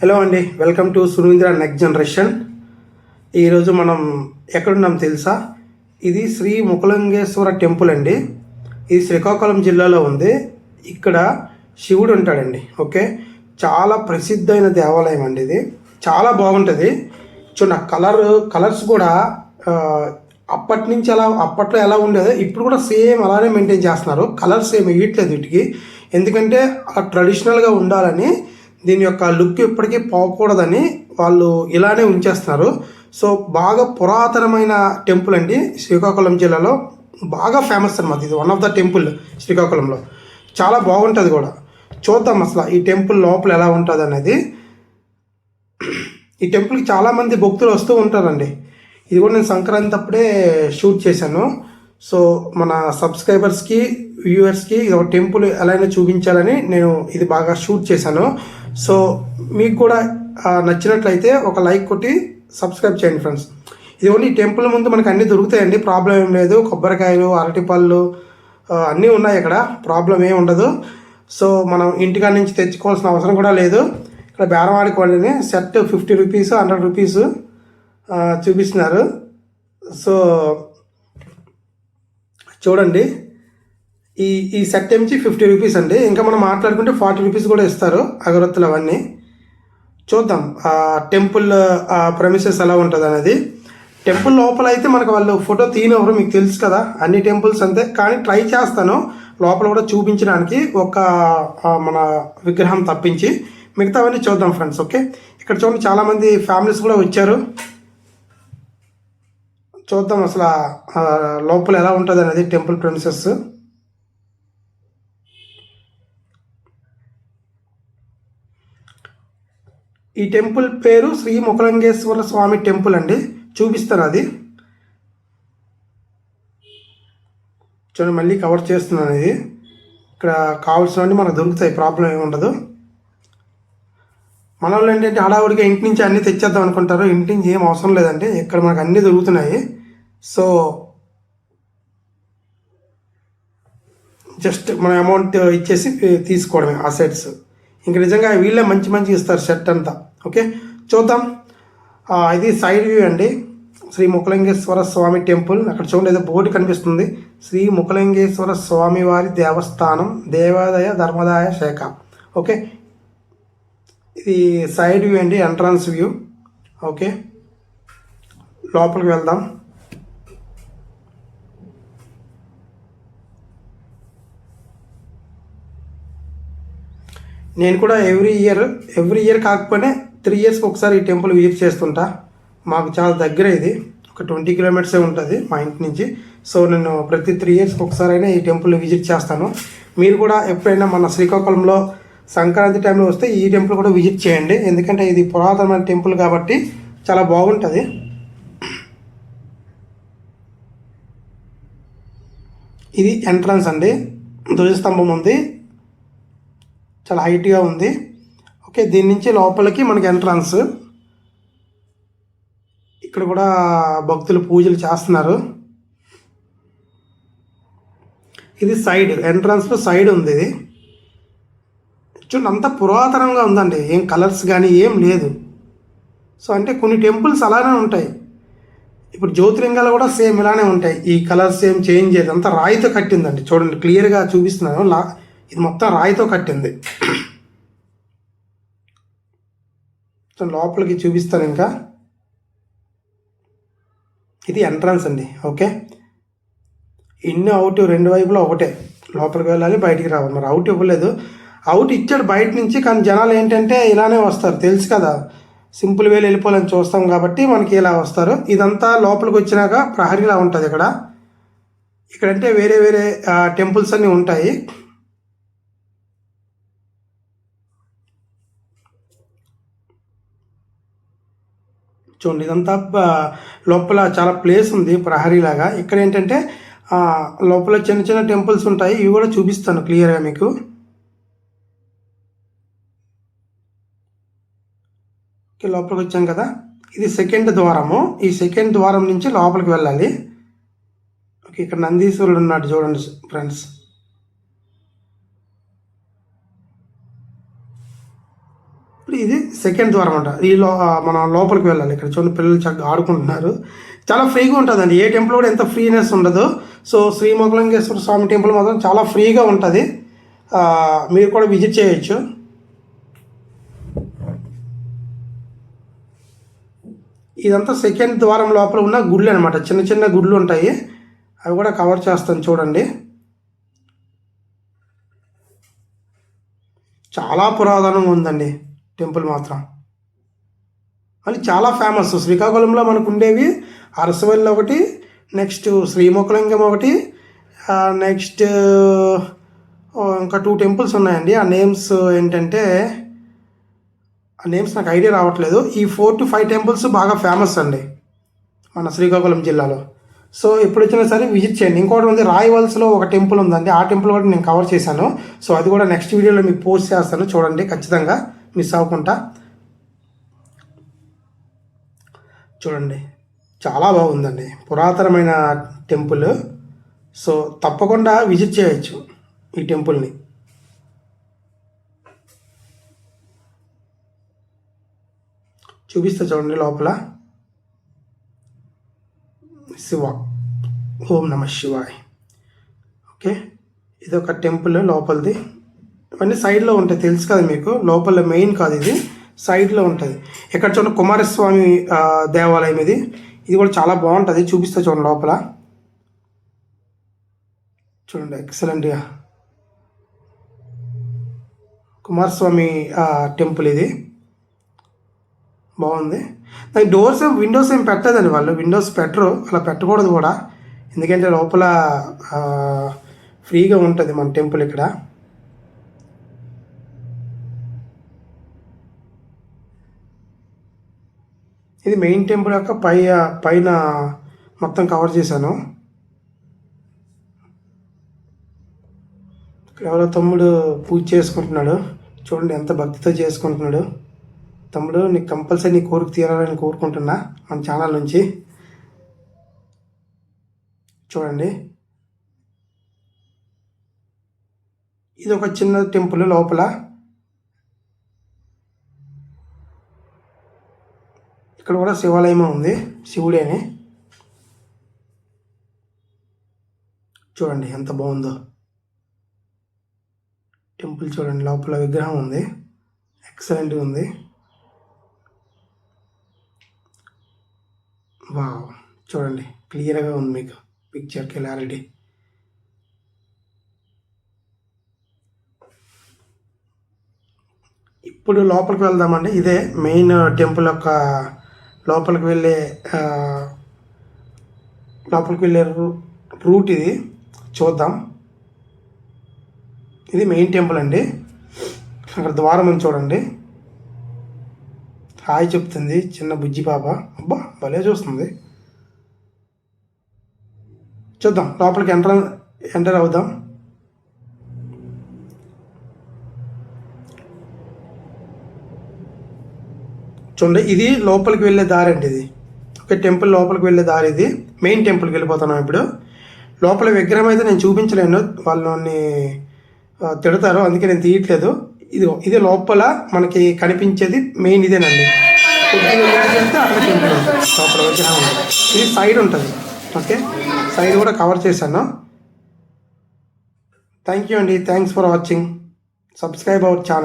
Hello అండి, welcome to Surendra next generation. ఈరోజు మనం ఎక్కడున్నాం తెలుసా? ఇది శ్రీ ముఖలింగేశ్వర టెంపుల్ అండి. ఇది శ్రీకాకుళం జిల్లాలో ఉంది. ఇక్కడ శివుడు ఉంటాడండి. ఓకే, చాలా ప్రసిద్ధమైన దేవాలయం అండి. ఇది చాలా బాగుంటుంది. చూడండి, కలర్స్ కూడా అప్పటి నుంచి అప్పట్లో ఎలా ఉండేదో ఇప్పుడు కూడా సేమ్ అలానే మెయింటైన్ చేస్తున్నారు. కలర్స్ ఏమి వేయట్లేదు వీటికి, ఎందుకంటే ట్రెడిషనల్గా ఉండాలని, దీని యొక్క లుక్ ఇప్పటికీ పోకూడదని వాళ్ళు ఇలానే ఉంచేస్తున్నారు. సో బాగా పురాతనమైన టెంపుల్ అండి. శ్రీకాకుళం జిల్లాలో బాగా ఫేమస్ అనమాట. ఇది వన్ ఆఫ్ ద టెంపుల్ శ్రీకాకుళంలో. చాలా బాగుంటుంది కూడా. చూద్దాం అసలు ఈ టెంపుల్ లోపల ఎలా ఉంటుంది అనేది. ఈ టెంపుల్కి చాలామంది భక్తులు వస్తూ ఉంటారండి. ఇది కూడా నేను సంక్రాంతి అప్పుడే షూట్ చేశాను. సో మన సబ్స్క్రైబర్స్కి, వ్యూవర్స్కి ఇది ఒక టెంపుల్ ఎలా అయినా చూపించాలని నేను ఇది బాగా షూట్ చేశాను. సో మీకు కూడా నచ్చినట్లయితే ఒక లైక్ కొట్టి సబ్స్క్రైబ్ చేయండి ఫ్రెండ్స్. ఇది ఓన్లీ టెంపుల్ ముందు మనకు అన్నీ దొరుకుతాయండి, ప్రాబ్లం ఏం లేదు. కొబ్బరికాయలు, అరటిపళ్ళు అన్నీ ఉన్నాయి ఇక్కడ, ప్రాబ్లం ఏమి ఉండదు. సో మనం ఇంటికాడ నుంచి తెచ్చుకోవాల్సిన అవసరం కూడా లేదు. ఇక్కడ బేరవాడికి వాళ్ళని సెట్ 50 రూపీస్, 100 రూపీస్ చూపిస్తున్నారు. సో చూడండి, ఈ సెట్ ఏమించి 50 రూపీస్ అండి. ఇంకా మనం మాట్లాడుకుంటే 40 రూపీస్ కూడా ఇస్తారు అగరత్తులు అవన్నీ. చూద్దాం టెంపుల్ ప్రెమిసెస్ ఎలా ఉంటుంది అనేది. టెంపుల్ లోపల అయితే మనకు వాళ్ళు ఫోటో తీయనవరు, మీకు తెలుసు కదా, అన్ని టెంపుల్స్ అంతే. కానీ ట్రై చేస్తాను లోపల కూడా చూపించడానికి, ఒక మన విగ్రహం తప్పించి. మిగతావన్నీ చూద్దాం ఫ్రెండ్స్. ఓకే, ఇక్కడ చూడండి చాలామంది ఫ్యామిలీస్ కూడా వచ్చారు. చూద్దాం అసలు లోపల ఎలా ఉంటుంది అనేది టెంపుల్ ప్రెమిసెస్. ఈ టెంపుల్ పేరు శ్రీ ముఖలింగేశ్వర స్వామి టెంపుల్ అండి. చూపిస్తాను అది. చూడండి, మళ్ళీ కవర్ చేస్తున్నాను. ఇది ఇక్కడ కావాల్సినవన్నీ మనకు దొరుకుతాయి, ప్రాబ్లం ఏమి ఉండదు. మన వాళ్ళు ఏంటంటే హడావుడిగా ఇంటి నుంచి అన్నీ తెచ్చేద్దాం అనుకుంటారు. ఇంటి నుంచి ఏం అవసరం లేదండి, ఇక్కడ మనకు అన్నీ దొరుకుతున్నాయి. సో జస్ట్ మన అమౌంట్ ఇచ్చేసి తీసుకోవడమే ఆ సెట్స్. ఇంక నిజంగా వీళ్ళే మంచి ఇస్తారు సెట్ అంతా. ఓకే, చూద్దాం. ఇది సైడ్ వ్యూ అండి, శ్రీ ముఖలింగేశ్వర స్వామి టెంపుల్. అక్కడ చూడండి, ఏదో బోర్డు కనిపిస్తుంది, శ్రీ ముఖలింగేశ్వర స్వామి వారి దేవస్థానం, దేవాదాయ ధర్మదాయ శాఖ. ఓకే, ఇది సైడ్ వ్యూ అండి, ఎంట్రన్స్ వ్యూ. ఓకే, లోపలికి వెళ్దాం. నేను కూడా ఎవ్రీ ఇయర్ కాకపోయినా 3 ఇయర్స్కి ఒకసారి ఈ టెంపుల్ విజిట్ చేస్తుంటా. మాకు చాలా దగ్గర, ఇది ఒక 20 కిలోమీటర్సే ఉంటుంది మా ఇంటి నుంచి. సో నేను ప్రతి 3 ఇయర్స్కి ఒకసారి అయినా ఈ టెంపుల్ విజిట్ చేస్తాను. మీరు కూడా ఎప్పుడైనా మన శ్రీకాకుళంలో సంక్రాంతి టైంలో వస్తే ఈ టెంపుల్ కూడా విజిట్ చేయండి, ఎందుకంటే ఇది పురాతనమైన టెంపుల్ కాబట్టి చాలా బాగుంటుంది. ఇది ఎంట్రన్స్ అండి, ధ్వజస్తంభం ఉంది, చాలా హైట్గా ఉంది. ఓకే, దీని నుంచి లోపలికి మనకి ఎంట్రన్స్. ఇక్కడ కూడా భక్తులు పూజలు చేస్తున్నారు. ఇది సైడ్, ఎంట్రన్స్లో సైడ్ ఉంది. ఇది చూడండి, అంత పురాతనంగా ఉందండి, ఏం కలర్స్ కానీ ఏం లేదు. సో అంటే కొన్ని టెంపుల్స్ అలానే ఉంటాయి. ఇప్పుడు జ్యోతిలింగాలు కూడా సేమ్ ఇలానే ఉంటాయి, ఈ కలర్స్ ఏం చేంజ్ చేయదు. అంతా రాయితో కట్టిందండి. చూడండి, క్లియర్గా చూపిస్తున్నాను. ఇది మొత్తం రాయితో కట్టింది. లోపలికి చూపిస్తాను ఇంకా. ఇది ఎంట్రన్స్ అండి. ఓకే, ఇన్ అవుట్ 2 వైపులా ఒకటే, లోపలికి వెళ్ళాలి, బయటికి రావాలి. మరి అవుట్ ఇవ్వలేదు, అవుట్ ఇచ్చాడు బయట నుంచి. కానీ జనాలు ఏంటంటే ఇలానే వస్తారు, తెలుసు కదా, సింపుల్ వేలు వెళ్ళిపోవాలని చూస్తాం కాబట్టి మనకి ఇలా వస్తారు. ఇదంతా లోపలికి వచ్చినాక ప్రహరీలా ఉంటుంది. ఇక్కడంటే వేరే టెంపుల్స్ అన్నీ ఉంటాయి. చూడండి, ఇదంతా లోపల చాలా ప్లేస్ ఉంది ప్రహరీలాగా. ఇక్కడ ఏంటంటే లోపల చిన్న టెంపుల్స్ ఉంటాయి, ఇవి కూడా చూపిస్తాను క్లియర్గా మీకు. లోపలికి వచ్చాం కదా, ఇది సెకండ్ ద్వారము. ఈ సెకండ్ ద్వారం నుంచి లోపలికి వెళ్ళాలి. ఓకే, ఇక్కడ నందీశ్వరుడు ఉన్నాడు చూడండి ఫ్రెండ్స్. ఇప్పుడు ఇది సెకండ్ ద్వారం అంట. మనం లోపలికి వెళ్ళాలి. ఇక్కడ చూడండి పిల్లలు చక్కగా ఆడుకుంటున్నారు. చాలా ఫ్రీగా ఉంటుందండి. ఏ టెంపుల్ కూడా ఎంత ఫ్రీనెస్ ఉండదు. సో శ్రీ మొగలింగేశ్వర స్వామి టెంపుల్ మాత్రం చాలా ఫ్రీగా ఉంటుంది. మీరు కూడా విజిట్ చేయొచ్చు. ఇదంతా సెకండ్ ద్వారం లోపల ఉన్న గుళ్ళు అనమాట. చిన్న చిన్న గుళ్ళు ఉంటాయి, అవి కూడా కవర్ చేస్తాను చూడండి. చాలా పురాతనంగా ఉందండి టెంపుల్ మాత్రం. మళ్ళీ చాలా ఫేమస్. శ్రీకాకుళంలో మనకు ఉండేవి అరసవల్లి ఒకటి, నెక్స్ట్ శ్రీముఖలింగం ఒకటి, నెక్స్ట్ ఇంకా 2 టెంపుల్స్ ఉన్నాయండి. ఆ నేమ్స్ ఏంటంటే ఆ నేమ్స్ నాకు ఐడియా రావట్లేదు. ఈ 4 to 5 టెంపుల్స్ బాగా ఫేమస్ అండి మన శ్రీకాకుళం జిల్లాలో. సో ఎప్పుడు వచ్చినా సరే విజిట్ చేయండి. ఇంకోటి ఉంది, రాయవలసలో ఒక టెంపుల్ ఉందండి. ఆ టెంపుల్ కూడా నేను కవర్ చేశాను. సో అది కూడా నెక్స్ట్ వీడియోలో మీకు పోస్ట్ చేస్తాను, చూడండి ఖచ్చితంగా మిస్ అవ్వకుండా. చూడండి చాలా బాగుందండి, పురాతనమైన టెంపుల్. సో తప్పకుండా విజిట్ చేయొచ్చు ఈ టెంపుల్ని. చూపిస్తా చూడండి లోపల. శివ, ఓం నమ శివాయ్. ఓకే, ఇది ఒక టెంపుల్ లోపలిది. ఇవన్నీ సైడ్లో ఉంటాయి, తెలుసు కదా మీకు. లోపల మెయిన్ కాదు, ఇది సైడ్లో ఉంటుంది. ఇక్కడ చూడండి కుమారస్వామి దేవాలయం ఇది. ఇది కూడా చాలా బాగుంటుంది, చూపిస్తా చూడండి లోపల. చూడండి ఎక్సలెంట్గా కుమారస్వామి టెంపుల్ ఇది బాగుంది. దానికి డోర్స్ విండోస్ ఏం పెట్టదండి వాళ్ళు. విండోస్ పెట్టరు, అలా పెట్టకూడదు కూడా. ఎందుకంటే లోపల ఫ్రీగా ఉంటుంది మన టెంపుల్ ఇక్కడ. ఇది మెయిన్ టెంపుల్ యొక్క పైన మొత్తం కవర్ చేశాను. ఎవరో తమ్ముడు పూజ చేసుకుంటున్నాడు, చూడండి ఎంత భక్తితో చేసుకుంటున్నాడు. తమ్ముడు, నీకు కంపల్సరీ నీ కోరిక తీరాలని కోరుకుంటున్నా మన ఛానల్ నుంచి. చూడండి ఇది ఒక చిన్న టెంపుల్. లోపల ఇక్కడ కూడా శివాలయం ఉంది, శివుడే అని. చూడండి ఎంత బాగుందో టెంపుల్. చూడండి లోపల విగ్రహం ఉంది, ఎక్సలెంట్గా ఉంది. వావ్, చూడండి క్లియర్గా ఉంది మీకు పిక్చర్ క్లారిటీ. ఇప్పుడు లోపలికి వెళ్దామండి. ఇదే మెయిన్ టెంపుల్ యొక్క లోపలికి వెళ్ళే రూట్ ఇది. చూద్దాం. ఇది మెయిన్ టెంపుల్ అండి. అక్కడ ద్వారం ఉంది చూడండి. హాయ్ చెప్తుంది చిన్న బుజ్జి పాప. అబ్బా భలే చూస్తుంది. చూద్దాం లోపలికి ఎంటర్ అవుదాం. చూడండి ఇది లోపలికి వెళ్ళే దారి అండి. ఇది ఓకే, టెంపుల్ లోపలికి వెళ్ళే దారి. ఇది మెయిన్ టెంపుల్కి వెళ్ళిపోతున్నాం ఇప్పుడు. లోపల విగ్రహం అయితే నేను చూపించలేను, వాళ్ళని తిడతారు, అందుకే నేను తీయట్లేదు. ఇది లోపల మనకి కనిపించేది మెయిన్ ఇదేనండి. వెళ్తే అక్కడ టెంపుల్ ఉంటుంది, లోపల విగ్రహం ఉంటుంది. ఇది సైడ్ ఉంటుంది. ఓకే, సైడ్ కూడా కవర్ చేశాను. థ్యాంక్ యూ అండి, thanks for watching. Subscribe our channel.